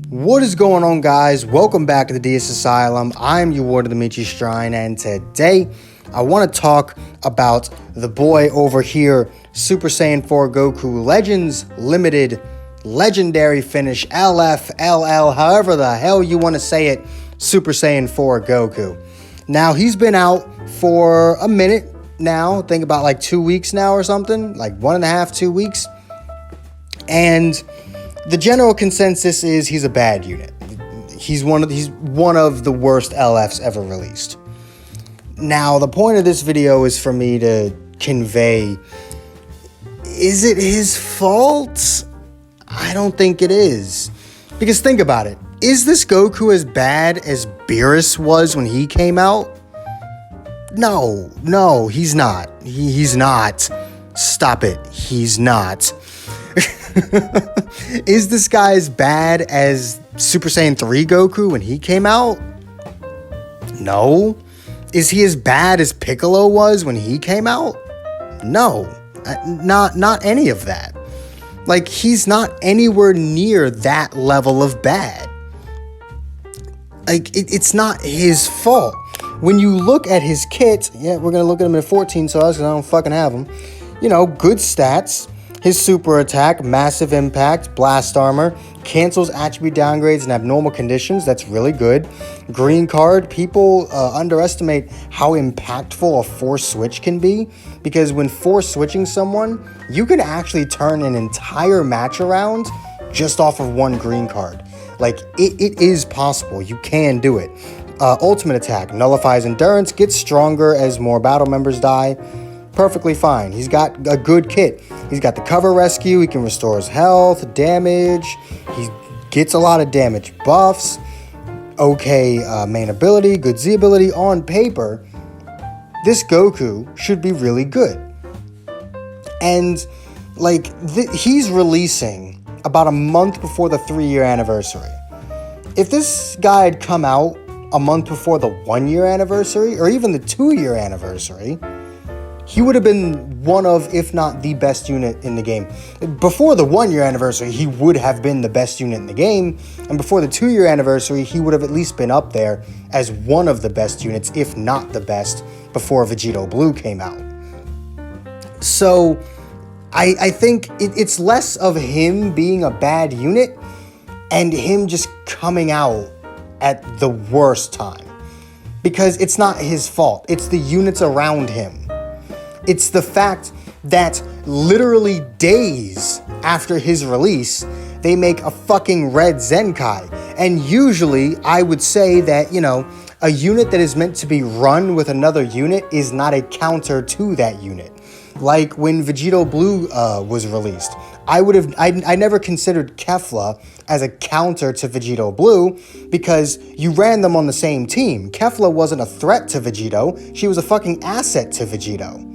What is going on, guys? Welcome back to the DS Asylum. I'm your Ward of the Michi Shrine, and today I want to talk about the boy over here, Super Saiyan 4 Goku Legends Limited Legendary Finish LF, LL, however the hell you want to say it, Super Saiyan 4 Goku. Now, he's been out for a minute now, think about like 2 weeks now or something, like 1.5, 2 weeks, and the general consensus is he's a bad unit. He's one of the worst LFs ever released. Now, the point of this video is for me to convey, is it his fault? I don't think it is. Because think about it. Is this Goku as bad as Beerus was when he came out? No, he's not. He's not. Stop it. He's not. Is this guy as bad as Super Saiyan 3 Goku when he came out? No. Is he as bad as Piccolo was when he came out? No. Not any of that. Like, he's not anywhere near that level of bad. Like, it's not his fault. When you look at his kit, yeah, we're going to look at him at 14 stars because I don't fucking have him. You know, good stats. His super attack, massive impact, blast armor, cancels attribute downgrades in abnormal conditions. That's really good. Green card, people underestimate how impactful a force switch can be, because when force switching someone, you can actually turn an entire match around just off of one green card. Like, it is possible. You can do it. Ultimate attack, nullifies endurance, gets stronger as more battle members die. Perfectly fine. He's got a good kit. He's got the cover rescue. He can restore his health, damage. He gets a lot of damage buffs. Okay, main ability, good Z ability. On paper, this Goku should be really good. And like, he's releasing about a month before the 3-year anniversary. If this guy had come out a month before the 1-year anniversary, or even the 2-year anniversary, he would have been one of, if not the best unit in the game. Before the 1-year anniversary, he would have been the best unit in the game. And before the 2-year anniversary, he would have at least been up there as one of the best units, if not the best, before Vegito Blue came out. So, I think it's less of him being a bad unit and him just coming out at the worst time. Because it's not his fault. It's the units around him. It's the fact that literally days after his release, they make a fucking red Zenkai. And usually, I would say that, you know, a unit that is meant to be run with another unit is not a counter to that unit. Like when Vegito Blue was released. I never considered Kefla as a counter to Vegito Blue because you ran them on the same team. Kefla wasn't a threat to Vegito. She was a fucking asset to Vegito.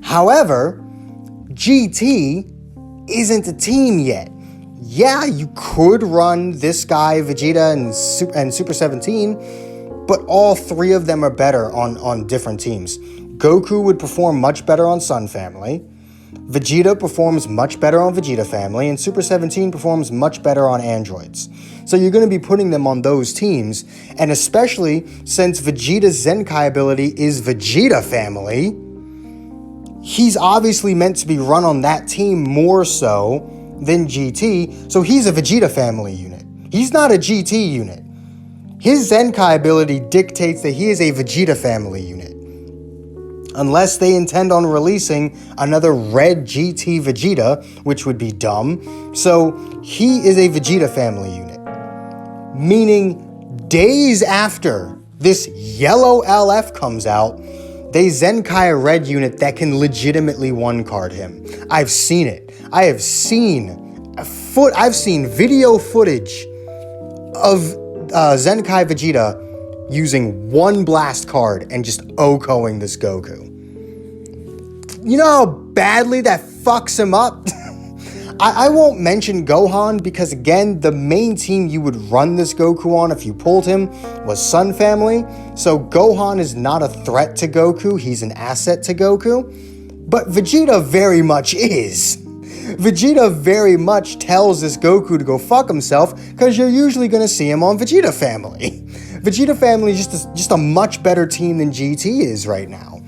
However, GT isn't a team yet. Yeah, you could run this guy, Vegeta, and Super 17, but all three of them are better on different teams. Goku would perform much better on Sun Family. Vegeta performs much better on Vegeta Family, and Super 17 performs much better on androids. So you're going to be putting them on those teams, and especially since Vegeta's Zenkai ability is Vegeta Family, he's obviously meant to be run on that team more so than GT, so he's a Vegeta Family unit. He's not a GT unit. His Zenkai ability dictates that he is a Vegeta Family unit. Unless they intend on releasing another red GT Vegeta, which would be dumb. So he is a Vegeta Family unit. Meaning days after this yellow LF comes out, they Zenkai a red unit that can legitimately one-card him. I've seen it. I've seen video footage of Zenkai Vegeta using one blast card and just OHKOing this Goku. You know how badly that fucks him up? I won't mention Gohan because, again, the main team you would run this Goku on if you pulled him was Sun Family. So Gohan is not a threat to Goku. He's an asset to Goku. But Vegeta very much is. Vegeta very much tells this Goku to go fuck himself because you're usually going to see him on Vegeta Family. Vegeta Family is just a much better team than GT is right now.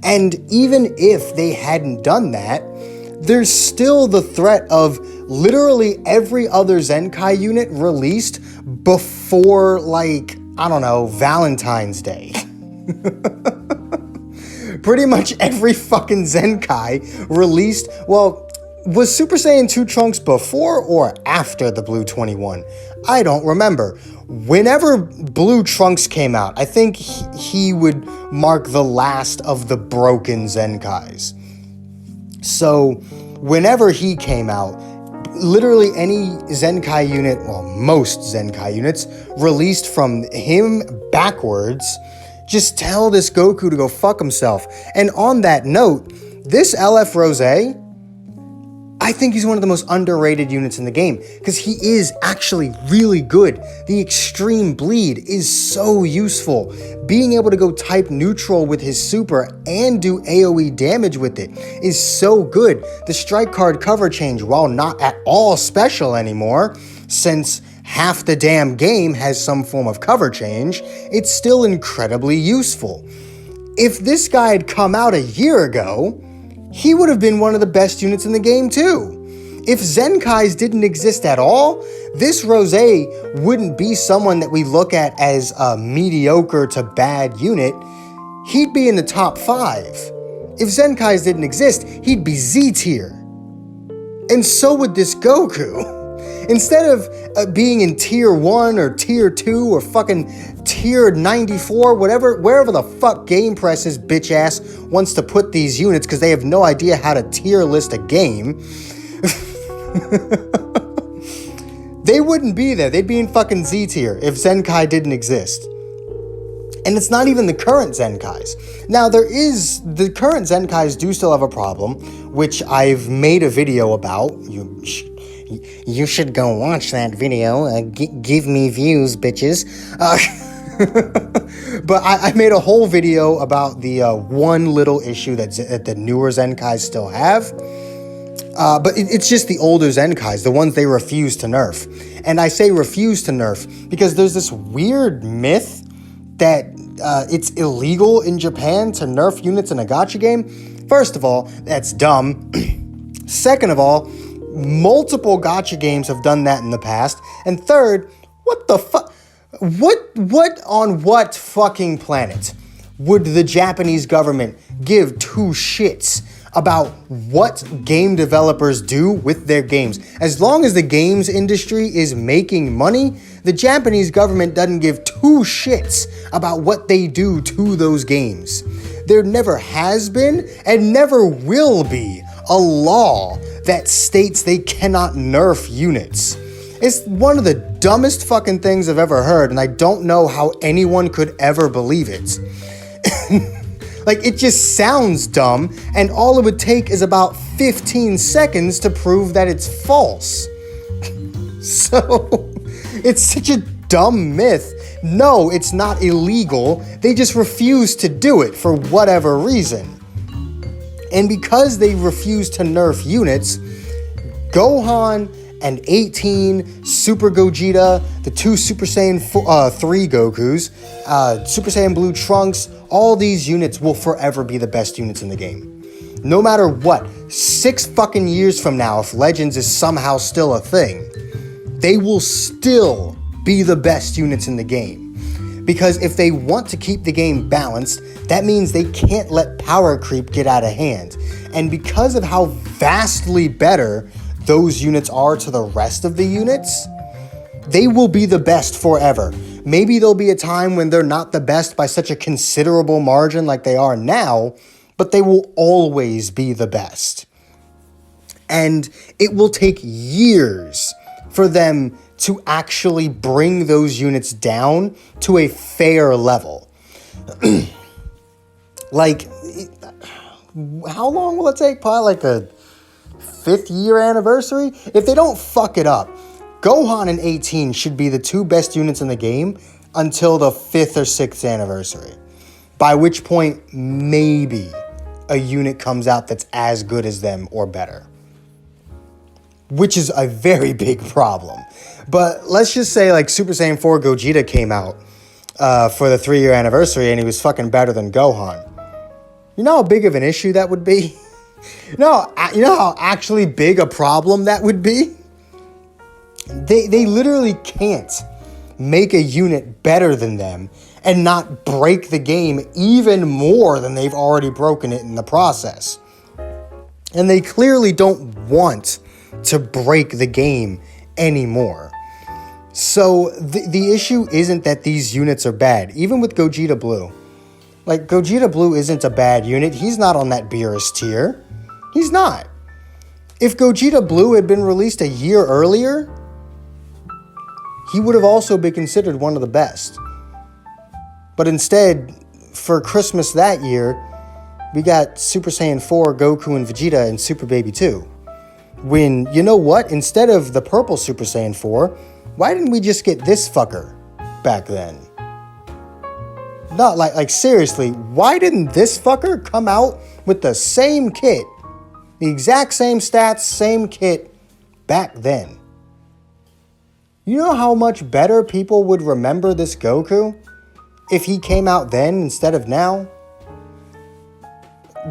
And even if they hadn't done that, there's still the threat of literally every other Zenkai unit released before, like, I don't know, Valentine's Day. Pretty much every fucking Zenkai released, well, was Super Saiyan 2 Trunks before or after the Blue 21? I don't remember. Whenever Blue Trunks came out, I think he would mark the last of the broken Zenkais. So, whenever he came out, literally any Zenkai unit, well, most Zenkai units, released from him backwards, just tell this Goku to go fuck himself. And on that note, this LF Rosé, I think he's one of the most underrated units in the game because he is actually really good. The Extreme Bleed is so useful. Being able to go type neutral with his super and do AoE damage with it is so good. The strike card cover change, while not at all special anymore, since half the damn game has some form of cover change, it's still incredibly useful. If this guy had come out a year ago, he would have been one of the best units in the game too. If Zenkais didn't exist at all, this Rosé wouldn't be someone that we look at as a mediocre to bad unit. He'd be in the top 5. If Zenkais didn't exist, he'd be Z tier. And so would this Goku. Instead of being in tier 1 or tier 2 or fucking tier 94, wherever the fuck Game Press's bitch ass wants to put these units because they have no idea how to tier list a game, they wouldn't be there. They'd be in fucking Z tier if Zenkai didn't exist. And it's not even the current Zenkais. Now, the current Zenkais do still have a problem, which I've made a video about. You should go watch that video. Give me views, bitches. But I made a whole video about the one little issue that the newer Zenkais still have. But it's just the older Zenkais, the ones they refuse to nerf. And I say refuse to nerf because there's this weird myth that it's illegal in Japan to nerf units in a gacha game. First of all, that's dumb. Second of all, multiple gacha games have done that in the past. And third, what the fuck? What on what fucking planet would the Japanese government give two shits about what game developers do with their games? As long as the games industry is making money, the Japanese government doesn't give two shits about what they do to those games. There never has been and never will be a law that states they cannot nerf units. It's one of the dumbest fucking things I've ever heard, and I don't know how anyone could ever believe it. Like, it just sounds dumb, and all it would take is about 15 seconds to prove that it's false. So, it's such a dumb myth. No, it's not illegal. They just refuse to do it for whatever reason. And because they refuse to nerf units, Gohan and 18, Super Gogeta, the two Super Saiyan 3 Gokus, Super Saiyan Blue Trunks, all these units will forever be the best units in the game. No matter what, 6 fucking years from now, if Legends is somehow still a thing, they will still be the best units in the game. Because if they want to keep the game balanced, that means they can't let power creep get out of hand. And because of how vastly better those units are to the rest of the units, they will be the best forever. Maybe there'll be a time when they're not the best by such a considerable margin like they are now, but they will always be the best. And it will take years for them to actually bring those units down to a fair level. Like, how long will it take? Probably like the 5th year anniversary? If they don't fuck it up, Gohan and 18 should be the 2 best units in the game until the 5th or 6th anniversary. By which point, maybe a unit comes out that's as good as them or better. which is a very big problem. But let's just say like Super Saiyan 4 Gogeta came out for the 3-year anniversary and he was fucking better than Gohan. You know how big of an issue that would be? You know how actually big a problem that would be? They literally can't make a unit better than them and not break the game even more than they've already broken it in the process. And they clearly don't want to break the game anymore. So the issue isn't that these units are bad, even with Gogeta Blue. Like, Gogeta Blue isn't a bad unit. He's not on that Beerus tier. He's not. If Gogeta Blue had been released a year earlier, he would have also been considered one of the best. But instead, for Christmas that year, we got Super Saiyan 4, Goku, and Vegeta in Super Baby 2. When, you know what? Instead of the purple Super Saiyan 4, why didn't we just get this fucker back then? Not like seriously, why didn't this fucker come out with the same kit, the exact same stats, same kit back then? You know how much better people would remember this Goku if he came out then instead of now?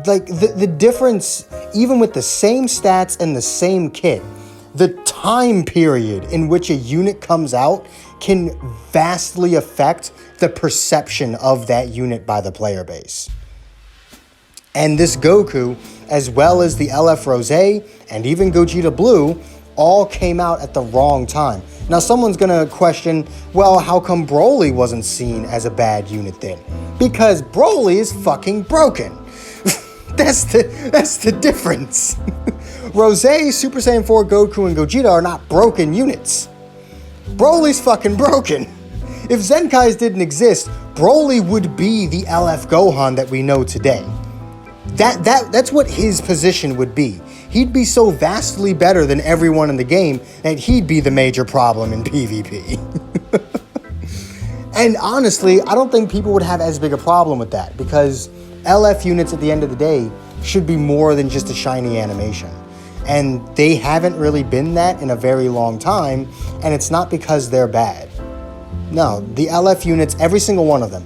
Like, the difference, even with the same stats and the same kit, the time period in which a unit comes out can vastly affect the perception of that unit by the player base. And this Goku, as well as the LF Rose and even Gogeta Blue, all came out at the wrong time. Now someone's gonna question, well, how come Broly wasn't seen as a bad unit then? Because Broly is fucking broken. That's the difference. Rose, Super Saiyan 4, Goku, and Gogeta are not broken units. Broly's fucking broken. If Zenkais didn't exist, Broly would be the LF Gohan that we know today. That's what his position would be. He'd be so vastly better than everyone in the game that he'd be the major problem in PvP. And honestly, I don't think people would have as big a problem with that, because LF units at the end of the day should be more than just a shiny animation. And they haven't really been that in a very long time, and it's not because they're bad. No, the LF units, every single one of them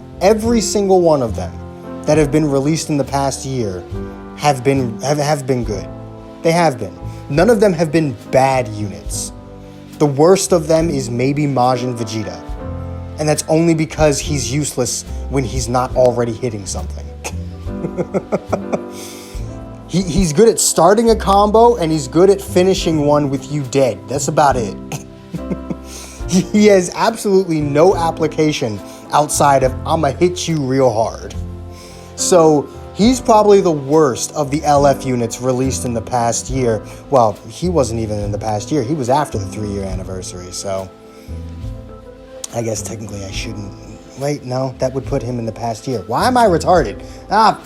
that have been released in the past year have been good. They have been. None of them have been bad units. The worst of them is maybe Majin Vegeta. And that's only because he's useless when he's not already hitting something. He's good at starting a combo, and he's good at finishing one with you dead. That's about it. He has absolutely no application outside of, I'ma hit you real hard. So he's probably the worst of the LF units released in the past year. Well, he wasn't even in the past year. He was after the 3-year anniversary, so I guess technically I shouldn't. Wait, no, that would put him in the past year. Why am I retarded?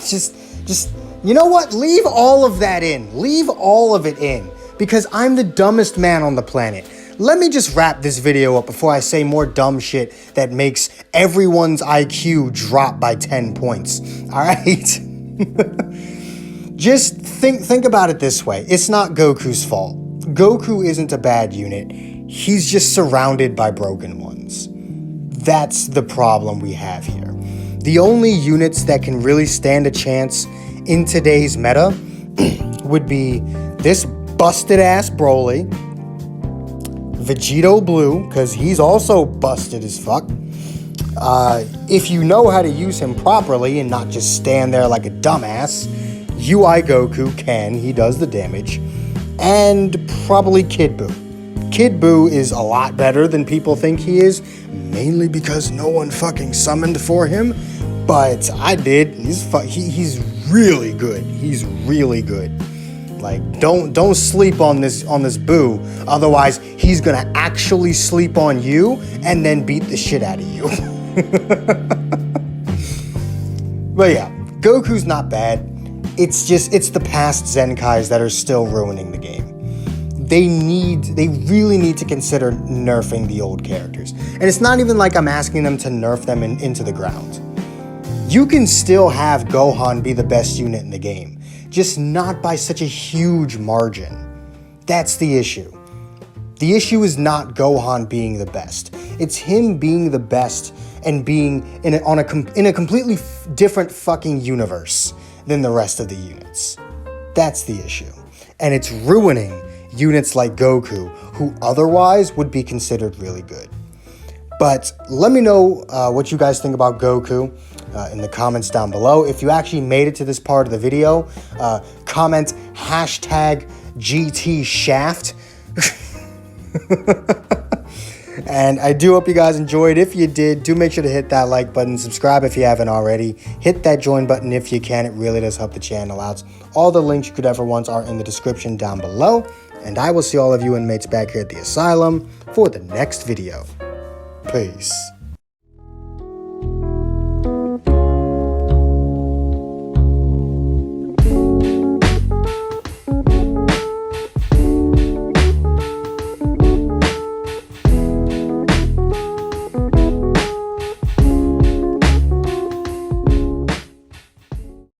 Just, you know what? Leave all of that in. Leave all of it in, because I'm the dumbest man on the planet. Let me just wrap this video up before I say more dumb shit that makes everyone's IQ drop by 10 points. All right? Just think about it this way. It's not Goku's fault. Goku isn't a bad unit. He's just surrounded by broken ones. That's the problem we have here. The only units that can really stand a chance in today's meta would be this busted ass Broly, Vegito Blue, because he's also busted as fuck. If you know how to use him properly and not just stand there like a dumbass, UI Goku can, he does the damage, and probably Kid Buu. Kid Buu is a lot better than people think he is, mainly because no one fucking summoned for him, but I did. He's really good. He's really good. Like, don't sleep on this Buu, otherwise he's gonna actually sleep on you and then beat the shit out of you. But yeah, Goku's not bad. It's the past Zenkais that are still ruining the game. They really need to consider nerfing the old characters. And it's not even like I'm asking them to nerf them into the ground. You can still have Gohan be the best unit in the game, just not by such a huge margin. That's the issue. The issue is not Gohan being the best. It's him being the best and being in a completely different fucking universe than the rest of the units. That's the issue. And it's ruining units like Goku, who otherwise would be considered really good. But let me know what you guys think about Goku in the comments down below. If you actually made it to this part of the video, comment #GTShaft. And I do hope you guys enjoyed. If you did, do make sure to hit that like button, subscribe if you haven't already, hit that join button if you can. It really does help the channel out. All the links you could ever want are in the description down below, and I will see all of you inmates back here at the asylum for the next video. Peace.